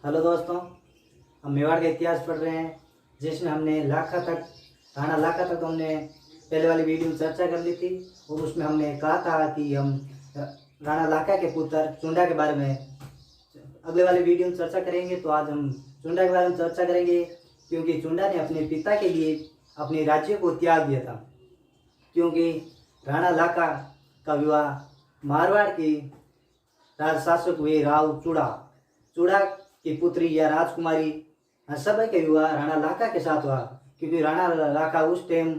Hello दोस्तों, हम मेवाड़ का इतिहास पढ़ रहे हैं जिसमें हमने राणा लाखा तक हमने पहले वाली वीडियो में चर्चा कर ली थी और उसमें हमने कहा था कि हम राणा लाखा के पुत्र चुंडा के बारे में अगले वाली वीडियो में चर्चा करेंगे। तो आज हम चुंडा के बारे में चर्चा करेंगे क्योंकि चुंडा ने अपने पिता के लिए अपने राज्य को त्याग दिया था, क्योंकि राणा लाखा का विवाह मारवाड़ के राजशासक हुए राव चूड़ा की पुत्री या राजकुमारी हंसाबाई का विवाह राणा लाखा के साथ हुआ। क्योंकि राणा लाखा उस टाइम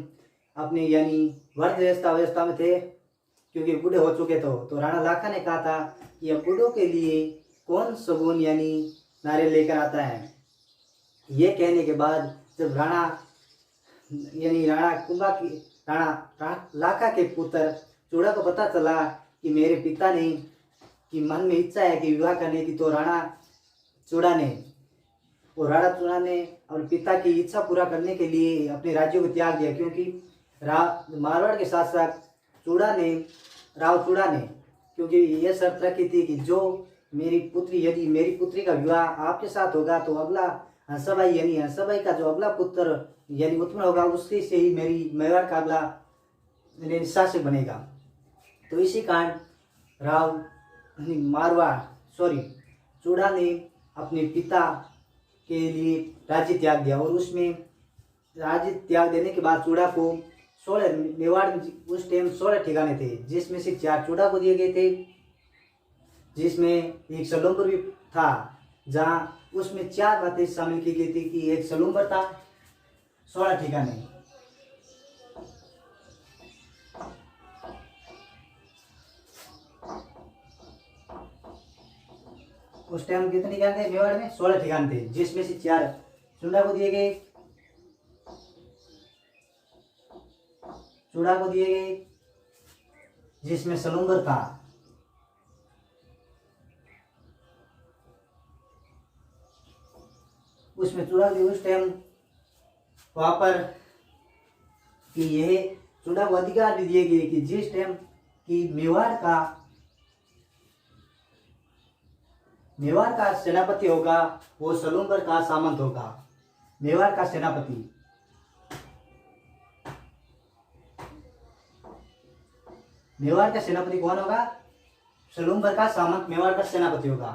अपनी यानी वर्ग व्यवस्था में थे, क्योंकि बूढ़े हो चुके थे। तो राणा लाखा ने कहा था कि अब बूढ़ों के लिए कौन सगुन यानी नारियल लेकर आता है। ये कहने के बाद जब राणा लाखा के पुत्र चूड़ा को पता चला कि मेरे पिता ने कि मन में इच्छा है कि विवाह करने की, तो राणा चूड़ा ने अपने पिता की इच्छा पूरा करने के लिए अपने राज्य को त्याग दिया। क्योंकि मारवाड़ के शासक राव चूड़ा ने क्योंकि यह शर्त रखी थी कि जो यदि मेरी पुत्री का विवाह आपके साथ होगा तो अगला हंसाबाई का जो अगला पुत्र यानी उत्पन्न होगा उससे से ही मेरी मेवाड़ का अगला शासक बनेगा। तो इसी कारण चूड़ा ने अपने पिता के लिए राज्य त्याग दिया। और उसमें राज्य त्याग देने के बाद चूड़ा को 16 मेवाड़ में उस टाइम 16 ठिकाने थे, जिसमें से 4 चूड़ा को दिए गए थे, जिसमें एक सलूम्बर भी था, जहां उसमें 4 बातें शामिल की गई थी कि एक सलूम्बर था, 16 ठिकाने। उस टाइम कितने ठिकाने थे मेवाड़ में? 16 ठिकाने थे, जिसमें से 4 चूड़ा को दिए गए, जिसमें सलूम्बर था। उसमें चूड़ा भी उस टाइम वहां पर कि यह चूड़ा को अधिकार भी दिए गए कि जिस टाइम कि मेवाड़ का सेनापति होगा वो सलूम्बर का सामंत होगा। मेवाड़ का सेनापति कौन होगा? सलूम्बर का सामंत मेवाड़ का सेनापति होगा।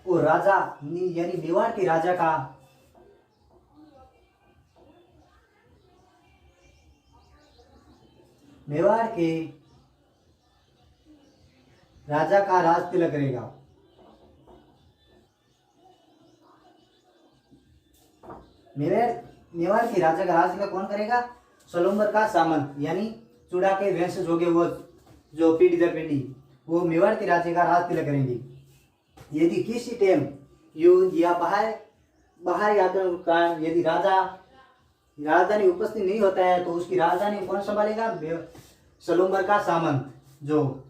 वो राजा यानी मेवाड़ के राजा का राज तिलक रहेगा। मेवाड़ के राजा का राज तिलक कौन करेगा? सलूम्बर का सामंत यानी चूड़ा के वंशज हो गए, वो जो पीढ़ी दर पीढ़ी वो मेवाड़ के राजा का राज तिलक करेंगे। यदि किसी टाइम युद्ध या बाहर यात्रा के कारण यदि राजधानी उपस्थित नहीं होता है तो उसकी राजधानी कौन संभालेगा? सलूम्बर का सामंत, जो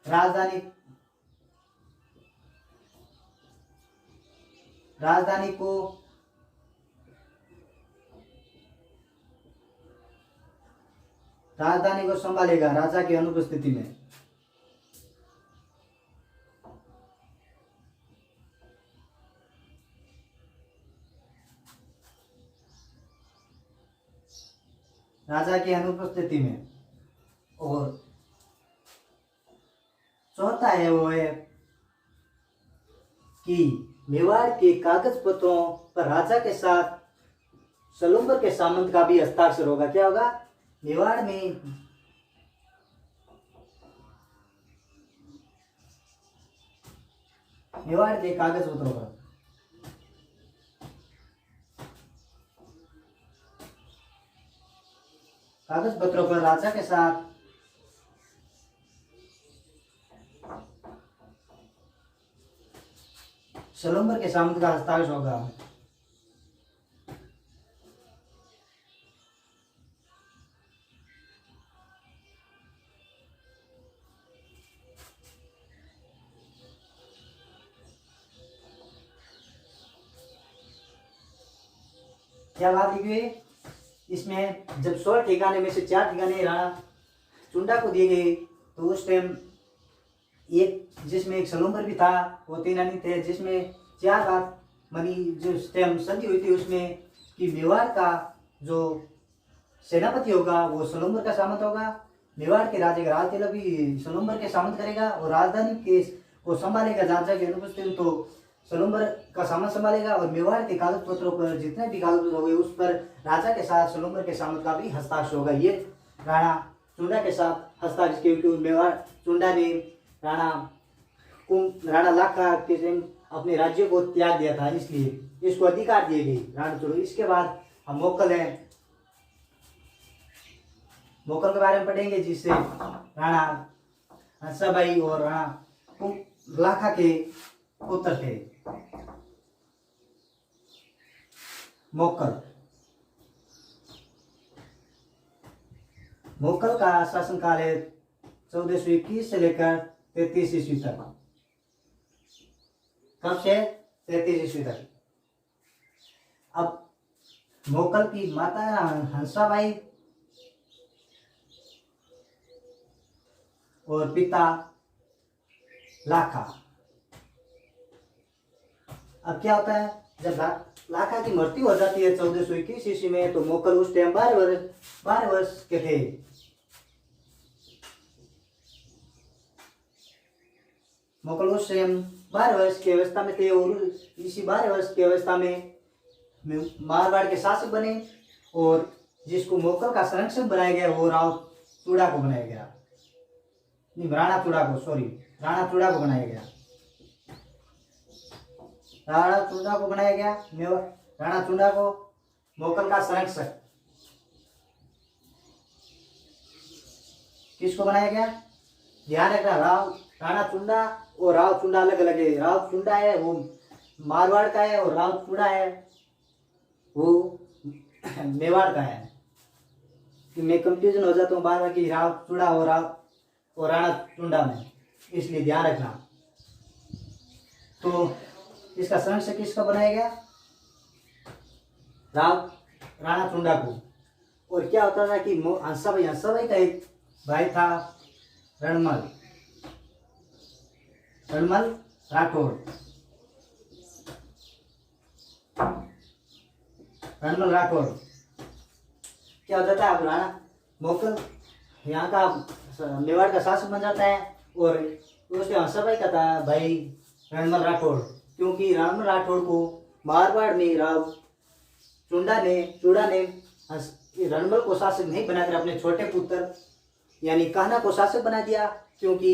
राजधानी को संभालेगा राजा की अनुपस्थिति में। और चौथा है वो है कि मेवाड़ के कागज पत्रों पर राजा के साथ सलूम्बर के सामंत का भी हस्ताक्षर होगा। क्या होगा? मेवाड़ में मेवाड़ के कागज पत्रों पर राजा के साथ सलूम्बर के सामंत का हस्ताक्षर होगा। क्या बात लिखी हुई? इसमें जब 16 ठिकाने में से 4 ठिकाने राणा चुंडा को दिए गए तो उस टाइम एक जिसमें एक सलूम्बर भी था, वो 3 आने थे, जिसमें 4 बात मनी जो स्टेम संधि हुई थी उसमें कि मेवाड़ का जो सेनापति होगा वो सलूम्बर का सामंत होगा, मेवाड़ के राजा का राज तिलक भी सलूम्बर के सामंत करेगा और राजधानी के को संभालेगा जहाँ जहाँ की अनुपस्थित तो सलूम्बर का सामंत संभालेगा और मेवाड़ के कागज पत्रों पर जितने भी कागज पत्र होंगे उस पर राजा के साथ सलूम्बर के सामंत का भी हस्ताक्षर होगा। ये राणा चुंडा के साथ हस्ताक्षर क्योंकि मेवाड़ चुंडा ने राणा लाखा के संग अपने राज्य को त्याग दिया था, इसलिए इसको अधिकार दिए गए राणा चुंडा। इसके बाद हम मोक्कल है, मोक्कल के बारे में पढ़ेंगे जिससे राणा हंसाबाई और राणा लाखा के पुत्र थे। मोक्कल मोक्कल का शासनकाल है 1421 से लेकर 33 ईस्वी तक। कब से 33 ईस्वी तक। अब मोक्कल की माता हंसाबाई और पिता लाखा। अब क्या होता है जब लाखा की मृत्यु हो जाती है 1421 ईस्वी में तो मोक्कल उस टाइम 12 वर्ष के थे। मोक्कल उस टाइम 12 वर्ष की अवस्था में थे और इसी 12 वर्ष की अवस्था में मारवाड़ के शासक बने और जिसको मोक्कल का संरक्षक बनाया गया वो राव चूड़ा को बनाया गया, नहीं राणा चूड़ा को बनाया गया। राणा चूड़ा को बनाया गया, राणा चूड़ा को मोक्कल का संरक्षक किसको बनाया गया, ध्यान रखना। राणा चुंडा और राव चुंडा अलग अलग है। राव चुंडा है वो मारवाड़ का है और राव चूड़ा है वो मेवाड़ का है। कि मैं कंफ्यूजन हो जाता हूँ बार बार कि राव चूड़ा और राणा चुंडा में, इसलिए ध्यान रखना। तो इसका संरक्षक किसका बनाया गया, राणा चुंडा को। और क्या होता था कि हंसाबाई का एक भाई था रणमल राठौड़। क्या होता था, अब राणा मोक्कल यहाँ का मेवाड़ का शासक बन जाता है और उसके हंसाबाई का था भाई रणमल राठौड़। क्योंकि रणमल राठौड़ को मारवाड़ में राव चूड़ा ने रणमल को शासक नहीं बनाकर अपने छोटे पुत्र यानी कान्हा को शासक बना दिया। क्योंकि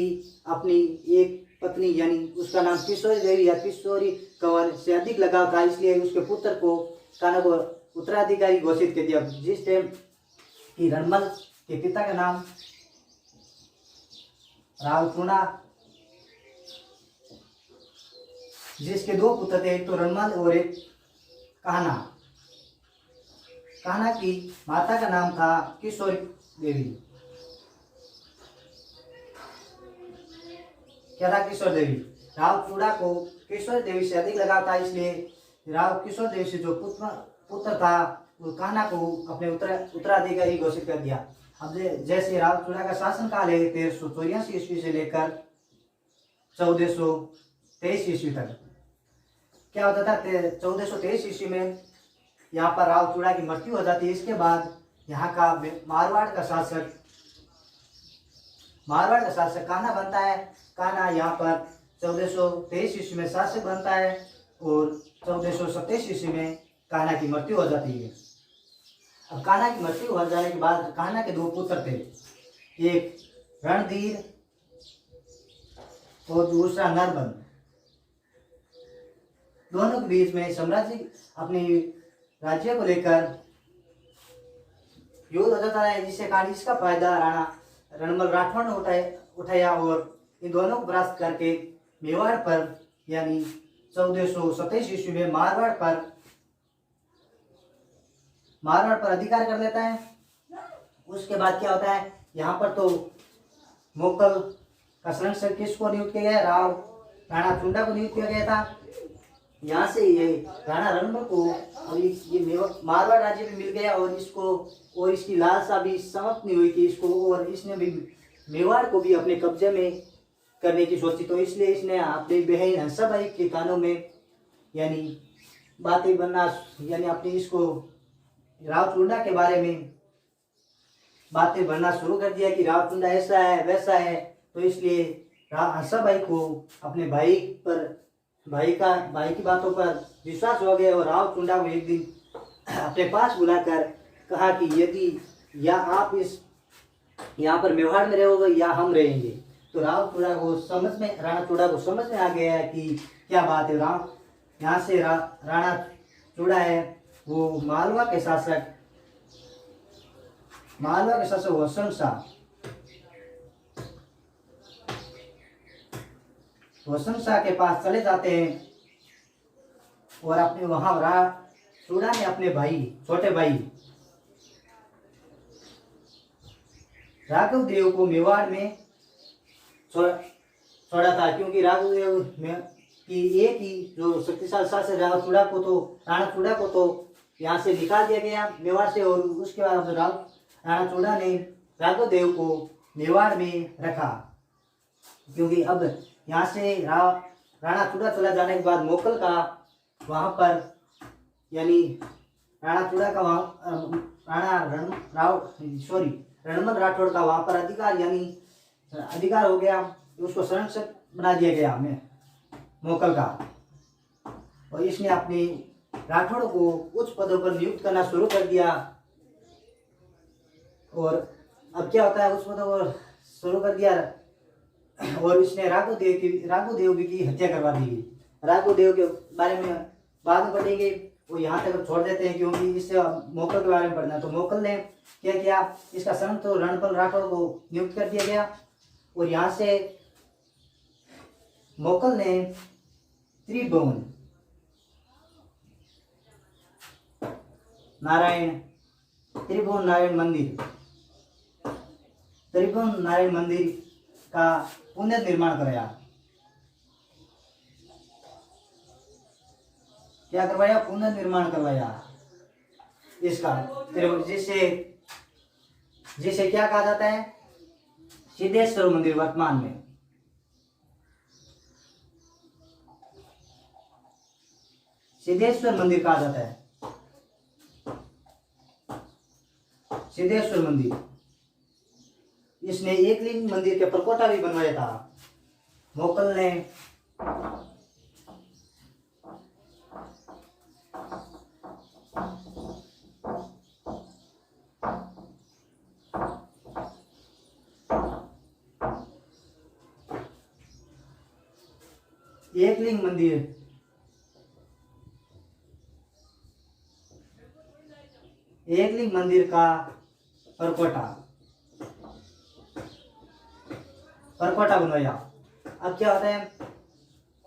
अपनी एक पत्नी यानी उसका नाम किशोरी देवी या किशोरी कंवर से अधिक लगाव था, इसलिए उसके पुत्र को कान्हा को उत्तराधिकारी घोषित कर दिया। जिस टाइम कि रणमल के पिता का नाम राव चूड़ा, जिसके 2 पुत्र थे, एक तो रणमल और एक कान्हा। कान्हा की माता का नाम था किशोरी देवी। क्या था, किशोर देवी। राव चूड़ा को किशोर देवी से अधिक लगाव था, इसलिए राव किशोर देवी से जो पुत्र था वो कान्हा को अपने उत्तराधिकारी घोषित कर दिया। अब जैसे राव चूड़ा का शासन काल है 1384 ईस्वी से लेकर 1423 ईस्वी तक। क्या होता था 1423 ईस्वी में यहाँ पर राव चूड़ा की मृत्यु हो जाती है। इसके बाद यहाँ का मारवाड़ का शासक कान्हा बनता है। कान्हा यहाँ पर 1423 ईस्वी में शासक बनता है और 1427 ईस्वी में कान्हा की मृत्यु हो जाती है। अब कान्हा की मृत्यु हो जाने के बाद कान्हा के 2 पुत्र थे, एक रणधीर और दूसरा नरबंद। दोनों के बीच में साम्राज्य अपने राज्य को लेकर युद्ध हो जाता है, जिससे कारण इसका फायदा राणा रणमल राठौड़ ने उठाया और इन दोनों को परास्त करके मेवाड़ पर यानी 1427 ईस्वी में मारवाड़ पर अधिकार कर लेता है। उसके बाद क्या होता है, यहाँ पर तो मोक्कल का संरक्षक किसको नियुक्त किया गया, राणा चुंडा को नियुक्त किया गया था। यहाँ से ये राणा रणमल को ये मारवाड़ राज्य भी मिल गया और इसकी लालसा भी समाप्त नहीं हुई थी इसको, और इसने भी मेवाड़ को भी अपने कब्जे में करने की सोची। तो इसलिए इसने अपनी बहन हंसाबाई के कानों में यानी बातें बनना, यानी अपनी इसको रावचुंडा के बारे में बातें बनना शुरू कर दिया कि रावचुंडा ऐसा है वैसा है। तो इसलिए हंसा भाई को अपने भाई की बातों पर विश्वास हो गया और रावचुंडा को एक दिन अपने पास बुलाकर कहा कि यदि या आप इस यहाँ पर मेवाड़ में रहोगे या हम रहेंगे। तो राणा चूड़ा को समझ में आ गया कि क्या बात है। यहाँ से राणा चूड़ा है वो मालवा के शासक वसंत शाह के पास चले जाते हैं और अपने वहां चूड़ा ने अपने छोटे भाई राघव देव को मेवाड़ में छोड़ा था, क्योंकि राघव देव की एक ही जो शक्तिशाली शासक राणा चूड़ा को तो यहाँ से निकाल दिया गया मेवाड़ से, और उसके बाद राणा चूड़ा ने राघव देव को मेवाड़ में रखा। क्योंकि अब यहाँ से राणा चूड़ा चला जाने के बाद मोकल का वहाँ पर यानी राणा चूड़ा का रणमल राठौड़ का वहाँ पर अधिकार हो गया। उसको संरक्षक बना दिया गया मोकल का, और इसने अपने राठौड़ को उच्च पदों पर नियुक्त करना शुरू कर दिया। और अब क्या होता है, उच्च पदों पर शुरू कर दिया और इसने राघव देव की हत्या करवा दी गई। राघव देव के बारे में बाद में पढ़ेंगे, वो यहाँ तक छोड़ देते हैं क्योंकि इससे मोकल के बारे में पढ़ना। तो मोकल ने क्या किया, इसका संत तो रणपल राठौड़ को नियुक्त कर दिया गया, और यहाँ से मोकल ने त्रिभुवन नारायण मंदिर का पुनर्निर्माण कराया। क्या करवाया? पुनर्निर्माण करवाया इसका, जिसे क्या कहा जाता है? सिद्धेश्वर मंदिर। वर्तमान में सिद्धेश्वर मंदिर कहा जाता है। सिद्धेश्वर मंदिर, इसने एकलिंग मंदिर के परकोटा भी बनवाया था मोकल ने। एकलिंग मंदिर का परकोटा बनवाया। अब क्या होता है,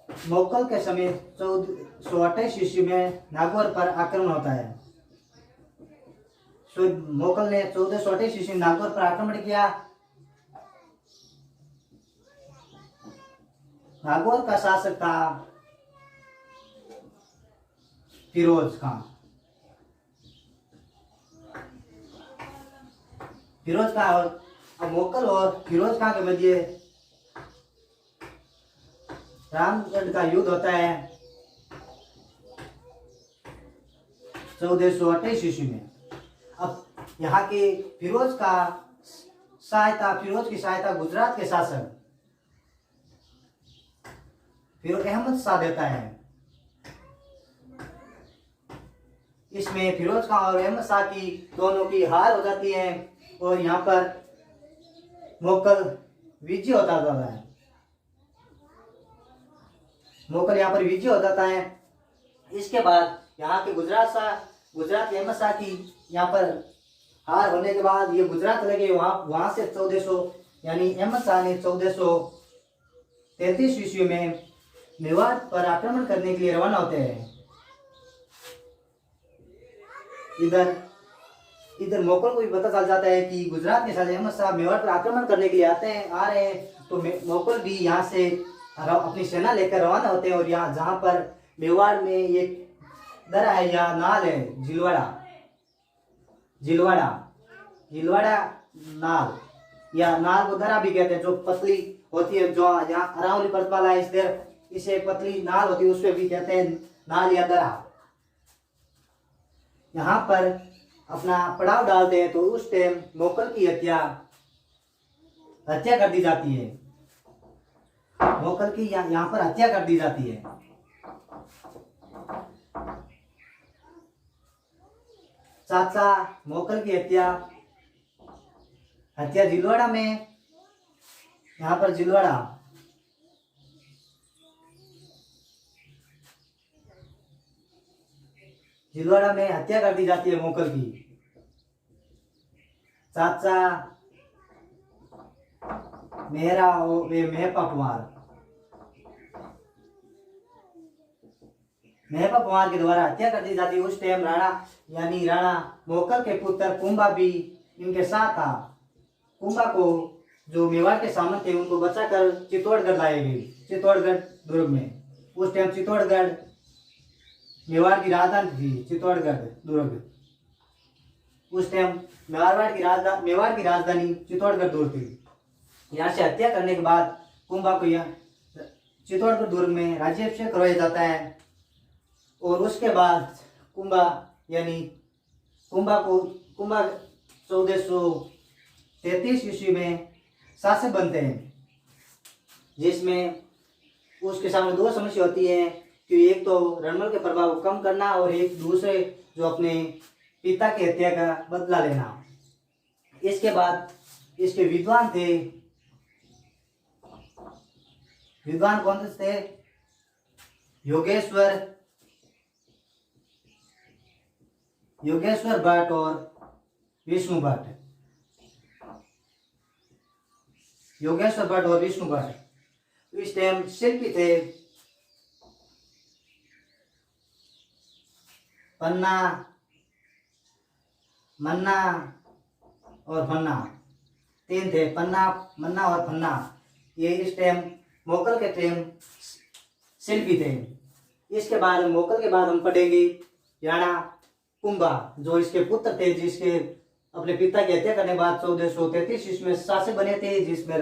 मोकल के समय 1428 ईस्वी में नागौर पर आक्रमण होता है। मोकल ने 1428 ईस्वी में नागौर पर आक्रमण किया। नागौर का शासक था फिरोज खान। अब मोकल और फिरोज खान के मध्य रामगढ़ का युद्ध होता है 1428 ईस्वी में। अब यहाँ के फिरोज की सहायता गुजरात के शासक फिर अहमद शाह देता है। इसमें फिरोज खान और अहमद शाह की दोनों की हार हो जाती है और यहाँ पर मोकल विजय हो जाता है। इसके बाद यहाँ के गुजरात के अहमद शाह की यहाँ पर हार होने के बाद ये गुजरात लगे। वहां से 1400 यानी अहमद शाह ने 1433 ईस्वी में मेवाड़ पर आक्रमण करने के लिए रवाना होते हैं। इधर मोकल को भी पता चल जाता है कि गुजरात के शासक अहमद शाह मेवाड़ पर आक्रमण करने के लिए आ रहे हैं। तो मोकल भी यहाँ से अपनी सेना लेकर रवाना होते हैं और यहाँ जहाँ पर मेवाड़ में एक दरा है या नाल है, जिलवाड़ा नाल या नाल को दरा भी कहते हैं, जो पतली होती है, जो यहाँ अरावली पर्वतमाला है इसे पतली नाल होती है, उसपे भी कहते हैं नालियादरा। यहाँ पर अपना पड़ाव डालते हैं तो उस टाइम मोकल की हत्या कर दी जाती है। मोकल की यहाँ पर हत्या कर दी जाती है। चाचा मोकल की हत्या जिलवाड़ा में, यहाँ पर जिलवाड़ा में हत्या कर दी जाती है मोकल की। चाचा मेहरा और वे मेहपा कुमार के द्वारा हत्या कर दी जाती है। उस टाइम राणा यानी राणा मोकल के पुत्र कुंभा भी इनके साथ था। कुंभा को जो मेवाड़ के सामंत थे उनको बचाकर चित्तौड़गढ़ लाए गए, चित्तौड़गढ़ दुर्ग में। उस टाइम चित्तौड़गढ़ मेवाड़ की राजधानी थी, चित्तौड़गढ़ दुर्ग। उस टाइम मेवाड़ की राजधानी चित्तौड़गढ़ दुर्ग थी। यहाँ से हत्या करने के बाद कुंभा को यहाँ चित्तौड़गढ़ दुर्ग में राज्याभिषेक करवाया जाता है। और उसके बाद कुंभा को 1433 ईस्वी में शासक बनते हैं, जिसमें उसके सामने दो समस्या होती है कि एक तो रणमल के प्रभाव को कम करना और एक दूसरे जो अपने पिता की हत्या का बदला लेना। इसके बाद इसके विद्वान कौन थे? योगेश्वर भट्ट और विष्णु भट्ट। इस टाइम शिल्पी थे पन्ना, मन्ना और फन्ना। तीन थे, पन्ना, मन्ना और फन्ना। ये इस टाइम मोकल के टाइम शिल्पी थे। इसके बाद मोकल के बाद हम पढ़ेंगे राणा कुंभा, जो इसके पुत्र थे, जिसके अपने पिता की हत्या करने के बाद 1433 ईस्वी में शासक बने थे, इसमें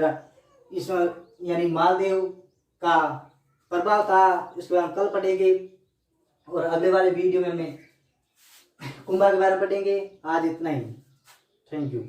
यानी मालदेव का प्रभाव था। इसके बाद कल पढ़ेंगे और अगले वाले वीडियो में हमें कुंभा के बारे में पढ़ेंगे। आज इतना ही। Thank you.